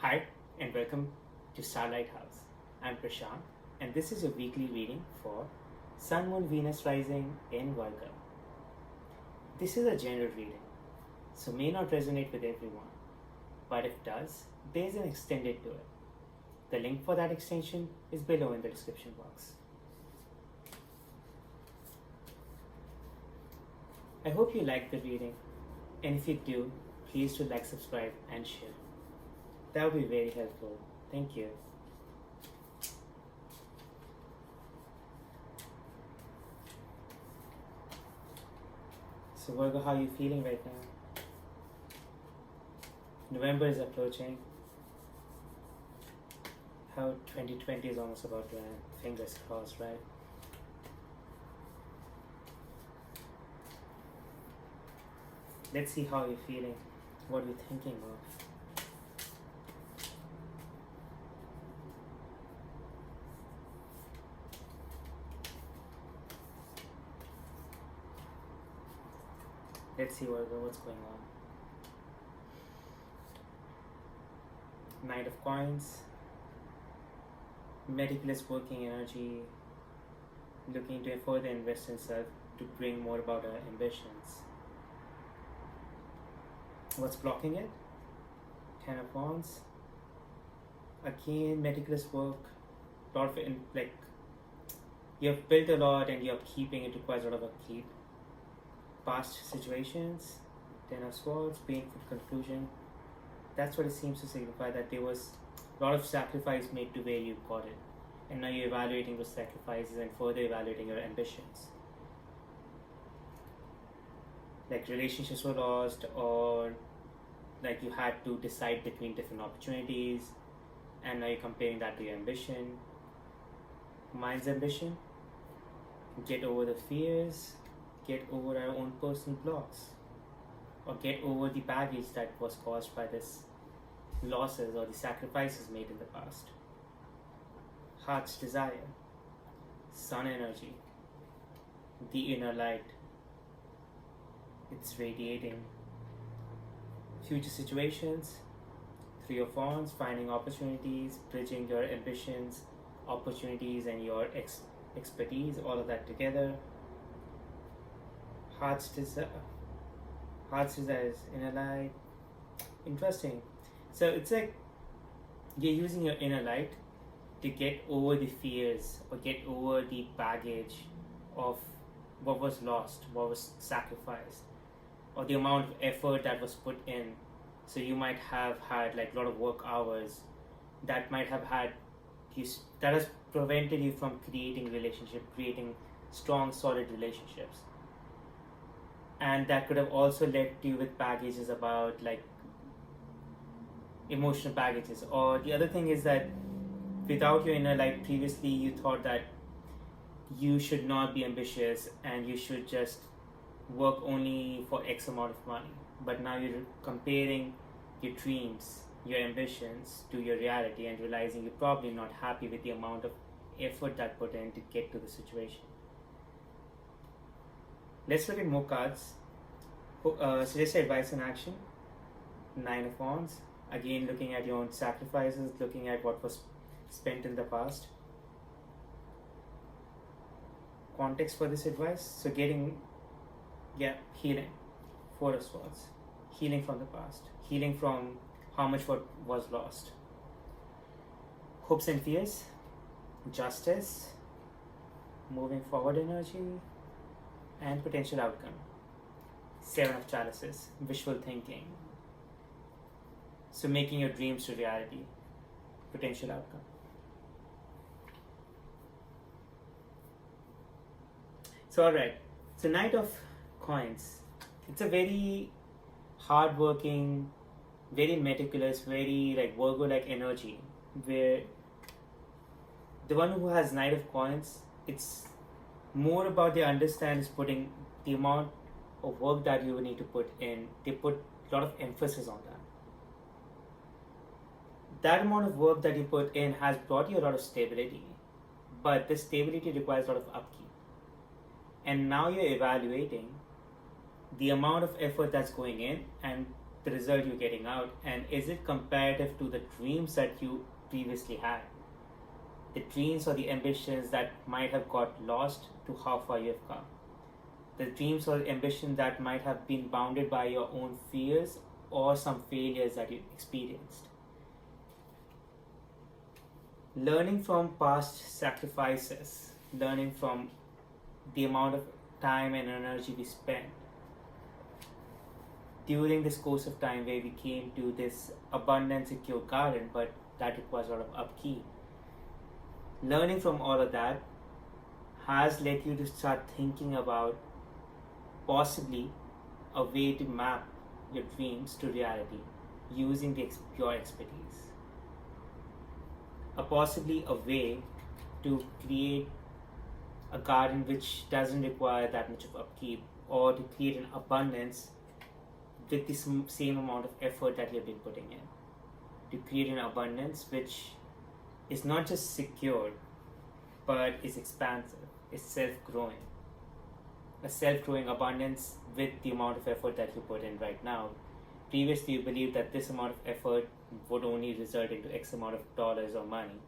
Hi, and welcome to Starlight House. I'm Prashant, and this is your weekly reading for Sun, Moon, Venus rising in Virgo. This is a general reading, so may not resonate with everyone, but if it does, there's an extended to it. The link for that extension is below in the description box. I hope you liked the reading, and if you do, please do like, subscribe, and share. That would be very helpful. Thank you. So Virgo, how are you feeling right now? November is approaching. How 2020 is almost about to end. Fingers crossed, right? Let's see how you're feeling. What you're thinking of. Let's see what's going on. Knight of Coins. Meticulous working energy. Looking to further invest in self to bring more about our ambitions. What's blocking it? Ten of Wands. Again, meticulous work. Lot of you've built a lot and you're keeping it requires a lot of upkeep. Past situations, Ten of Swords, painful conclusion. That's what it seems to signify, that there was a lot of sacrifice made to where you got it. And now you're evaluating those sacrifices and further evaluating your ambitions. Like relationships were lost, or like you had to decide between different opportunities, and now you're comparing that to your ambition. Mind's ambition, get over the fears, get over our own personal blocks, or get over the baggage that was caused by this losses or the sacrifices made in the past. Heart's desire, sun energy, the inner light, it's radiating. Future situations, Three of Wands, finding opportunities, bridging your ambitions, opportunities, and your expertise, all of that together. Heart's desires, inner light. Interesting. So it's like you're using your inner light to get over the fears or get over the baggage of what was lost, what was sacrificed, or the amount of effort that was put in. So you might have had like a lot of work hours that might have had you, that has prevented you from creating strong, solid relationships. And that could have also led to you with baggages about like emotional baggages. Or the other thing is that without your inner light, previously you thought that you should not be ambitious and you should just work only for X amount of money. But now you're comparing your dreams, your ambitions to your reality and realizing you're probably not happy with the amount of effort that put in to get to the situation. Let's look at more cards. Suggested advice and action. Nine of Wands. Again, looking at your own sacrifices, looking at what was spent in the past. Context for this advice. So healing. Four of Swords. Healing from the past. Healing from how much what was lost. Hopes and fears. Justice. Moving forward energy. And potential outcome. Seven of Chalices. Visual thinking. So making your dreams to reality. Potential outcome. So alright. So Knight of Coins. It's a very hardworking, very meticulous, very like Virgo-like energy, where the one who has Knight of Coins, it's more about the understand is putting the amount of work that you need to put in. They put a lot of emphasis on that. That amount of work that you put in has brought you a lot of stability, but this stability requires a lot of upkeep. And now you're evaluating the amount of effort that's going in and the result you're getting out, and is it comparative to the dreams that you previously had, the dreams or the ambitions that might have got lost to how far you have come, the dreams or ambitions that might have been bounded by your own fears or some failures that you experienced. Learning from past sacrifices, learning from the amount of time and energy we spent during this course of time where we came to this abundant, secure garden, but that requires a lot of upkeep. Learning from all of that has led you to start thinking about possibly a way to map your dreams to reality using your expertise. Possibly a way to create a garden which doesn't require that much of upkeep, or to create an abundance with the same amount of effort that you've been putting in. To create an abundance which is not just secure, but is expansive, is self-growing. A self-growing abundance with the amount of effort that you put in right now. Previously, you believed that this amount of effort would only result into X amount of dollars or money.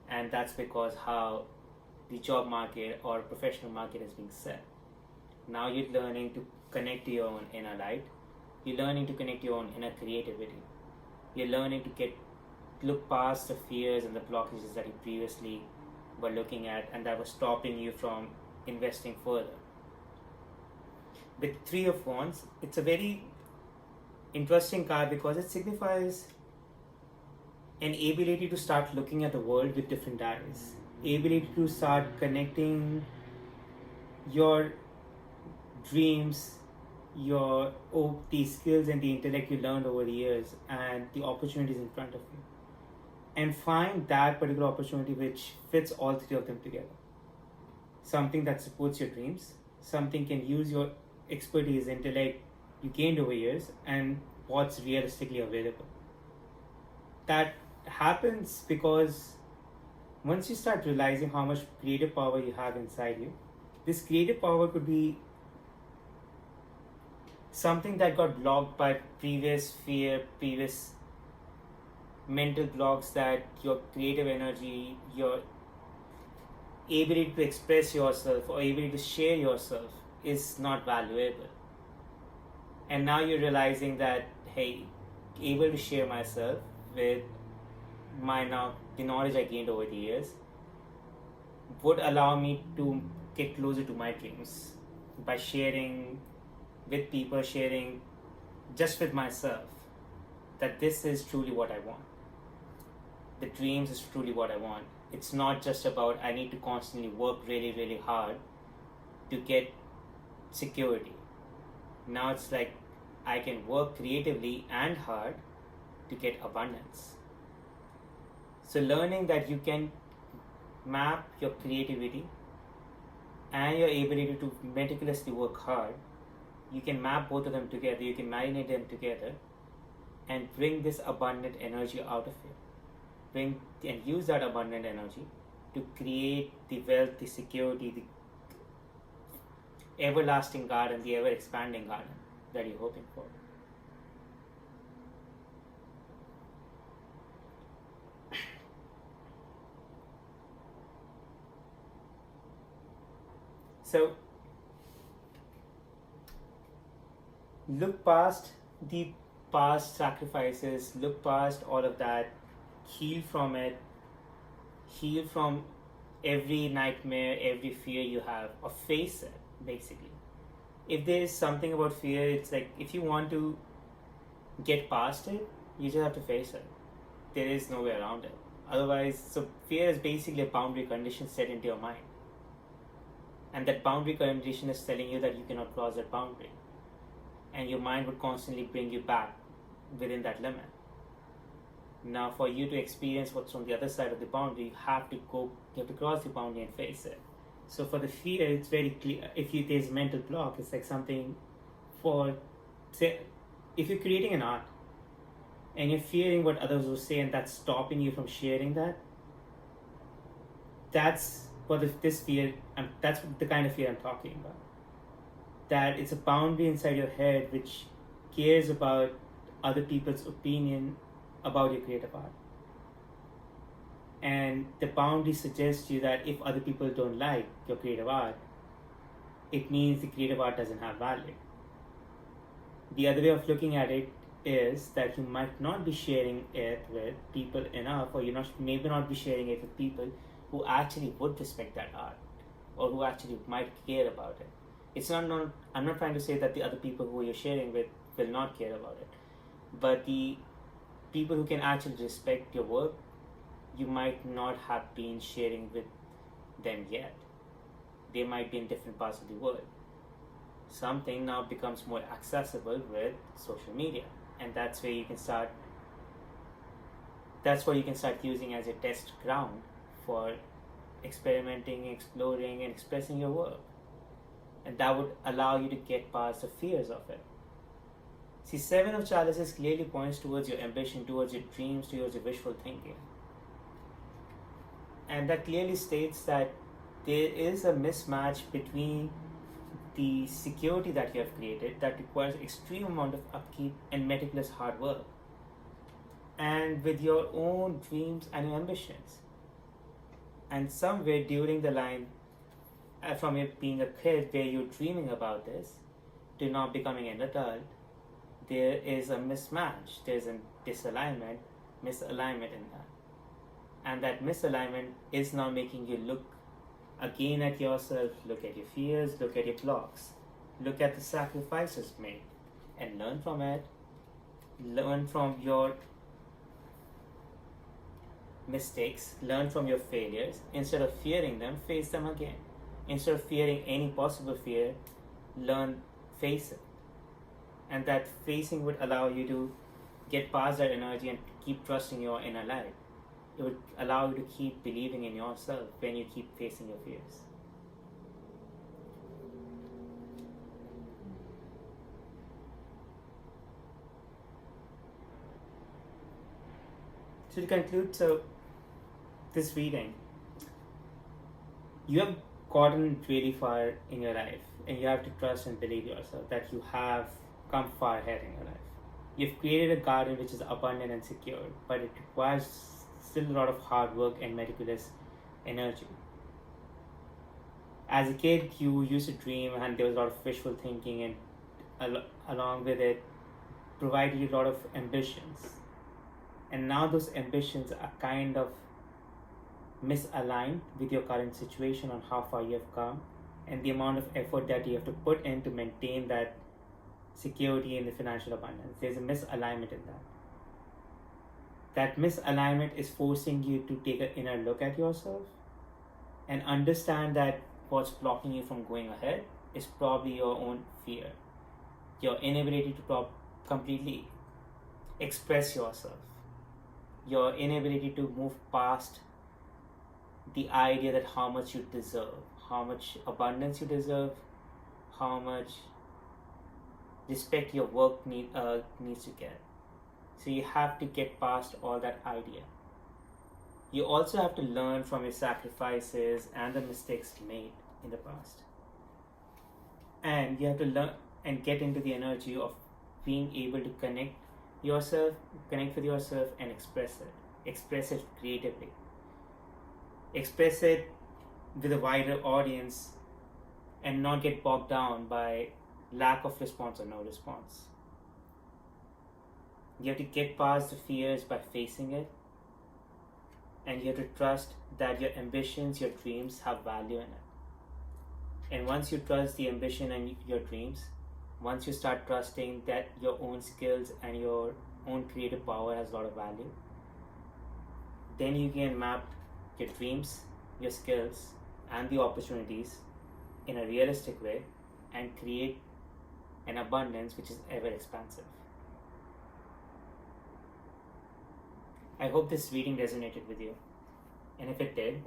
And that's because how the job market or professional market is being set. Now you're learning to connect to your own inner light. You're learning to connect to your own inner creativity. You're learning to look past the fears and the blockages that you previously were looking at and that was stopping you from investing further. With Three of Wands, it's a very interesting card because it signifies an ability to start looking at the world with different eyes, ability to start connecting your dreams, the skills and the intellect you learned over the years and the opportunities in front of you, and find that particular opportunity which fits all three of them together. Something that supports your dreams, something can use your expertise, intellect you gained over years, and what's realistically available. That happens because once you start realizing how much creative power you have inside you, this creative power could be something that got blocked by previous fear, previous mental blocks, that your creative energy, your ability to express yourself or ability to share yourself is not valuable. And now you're realizing that, hey, able to share myself with the knowledge I gained over the years would allow me to get closer to my dreams by sharing with people, sharing just with myself, that this is truly what I want. The dreams is truly what I want. It's not just about I need to constantly work really, really hard to get security. Now it's like I can work creatively and hard to get abundance. So learning that you can map your creativity and your ability to meticulously work hard, you can map both of them together, you can marinate them together and bring this abundant energy out of you. And use that abundant energy to create the wealth, the security, the everlasting garden, the ever expanding garden that you're hoping for. So look past the past sacrifices, look past all of that, heal from it, heal from every nightmare, every fear you have, or face it, basically. If there is something about fear, it's like if you want to get past it, you just have to face it. There is no way around it. Otherwise, so fear is basically a boundary condition set into your mind. And that boundary condition is telling you that you cannot cross that boundary. And your mind would constantly bring you back within that limit. Now, for you to experience what's on the other side of the boundary, you have to cross the boundary and face it. So for the fear, it's very clear. If there's mental block, it's like something say, if you're creating an art and you're fearing what others will say and that's stopping you from sharing that, that's what this fear, and that's the kind of fear I'm talking about. That it's a boundary inside your head which cares about other people's opinion about your creative art. And the boundary suggests you that if other people don't like your creative art, it means the creative art doesn't have value. The other way of looking at it is that you might not be sharing it with people enough, or maybe not be sharing it with people who actually would respect that art, or who actually might care about it. I'm not trying to say that the other people who you're sharing with will not care about it, but the people who can actually respect your work, you might not have been sharing with them yet. They might be in different parts of the world. Something now becomes more accessible with social media, and that's what you can start using as a test ground for experimenting, exploring, and expressing your work. And that would allow you to get past the fears of it. See, Seven of Chalices clearly points towards your ambition, towards your dreams, towards your wishful thinking. And that clearly states that there is a mismatch between the security that you have created that requires extreme amount of upkeep and meticulous hard work, and with your own dreams and your ambitions. And somewhere during the line, from you being a kid where you're dreaming about this to now becoming an adult, there is a mismatch, there's a misalignment in that. And that misalignment is now making you look again at yourself, look at your fears, look at your blocks, look at the sacrifices made, and learn from it. Learn from your mistakes, learn from your failures. Instead of fearing them, face them again. Instead of fearing any possible fear, face it. And that facing would allow you to get past that energy and keep trusting your inner light. It would allow you to keep believing in yourself when you keep facing your fears. So to conclude, this reading, you have gotten really far in your life, and you have to trust and believe yourself that you have come far ahead in your life. You've created a garden which is abundant and secure, but it requires still a lot of hard work and meticulous energy. As a kid, you used to dream, and there was a lot of wishful thinking, and along with it, provided you a lot of ambitions. And now those ambitions are kind of misaligned with your current situation on how far you have come and the amount of effort that you have to put in to maintain that security and the financial abundance. There's a misalignment in that. That misalignment is forcing you to take an inner look at yourself and understand that what's blocking you from going ahead is probably your own fear, your inability to completely express yourself, your inability to move past the idea that how much you deserve, how much abundance you deserve, how much respect your work needs to get. So you have to get past all that idea. You also have to learn from your sacrifices and the mistakes made in the past. And you have to learn and get into the energy of being able to connect with yourself and express it. Express it creatively. Express it with a wider audience and not get bogged down by lack of response or no response. You have to get past the fears by facing it, and you have to trust that your ambitions, your dreams have value in it. And once you trust the ambition and your dreams, once you start trusting that your own skills and your own creative power has a lot of value, then you can map your dreams, your skills, and the opportunities in a realistic way and create an abundance which is ever expansive. I hope this reading resonated with you, and if it did,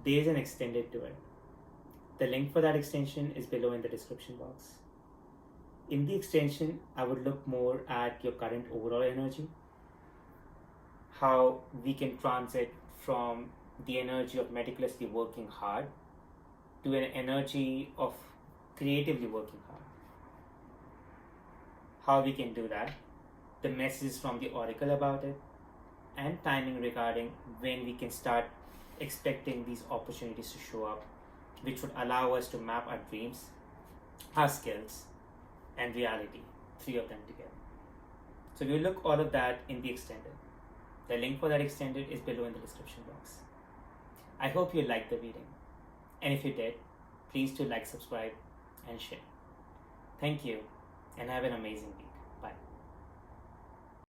there is an extended to it. The link for that extension is below in the description box. In the extension, I would look more at your current overall energy, how we can transit from the energy of meticulously working hard to an energy of creatively working hard. How we can do that, the messages from the oracle about it, and timing regarding when we can start expecting these opportunities to show up, which would allow us to map our dreams, our skills, and reality, three of them together. So we'll look all of that in the extended. The link for that extended is below in the description box. I hope you liked the reading. And if you did, please do like, subscribe, and share. Thank you, and have an amazing week.